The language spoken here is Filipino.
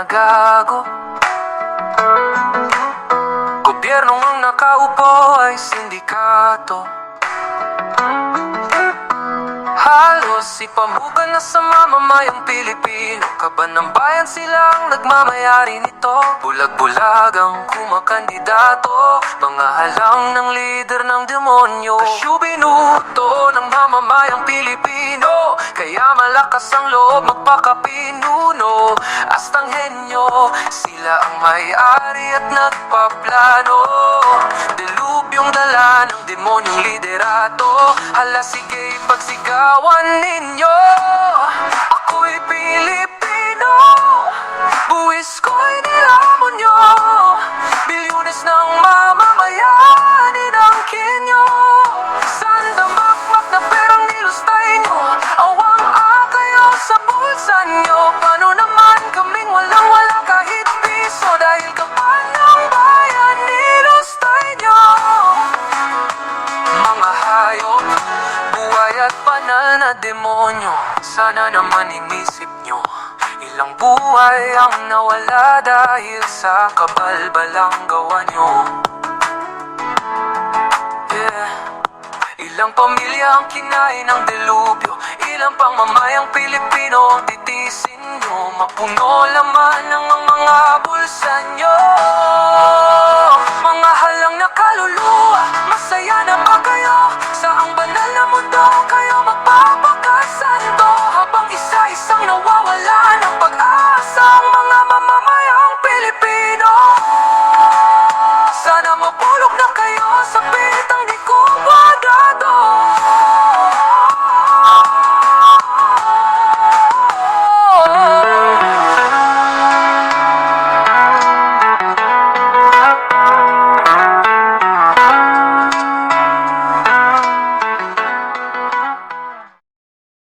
nagago. Gobyernong ang nakaupo ay sindikato. Halos ipamugan na sa mamamayang Pilipino. Kaban ng bayan silang nagmamayari nito. Bulag-bulag ang kumakandidato, mga halang ng lider ng demonyo. Kasyo binuto ng mamamayang Pilipino, kaya malakas ang loob magpakapinuno. Astang henyo, sila ang may-ari at nagpaplano. Dilubyong dala ng demonyong liderato. Hala sige, pagsigawan ninyo. Ako'y Pilipino, buwis ko'y nilamon nyo. Bilyones ng mamamayan inangkin nyo. Sandamakmak na perang nilustay nyo. Awang kayo sa bulsa nyo. Paano naman kaming walang-wala kahit piso? Dahil kapan ng bayan nilustay nyo. Mga hayop, buhay at banal na demonyo. Sana naman inisip nyo, ilang buhay ang nawala dahil sa kabalbalang gawa nyo. Ilang pamilya ang kinain ng delubyo, ilang pang mamayang Pilipino ang titisin nyo. Mapuno laman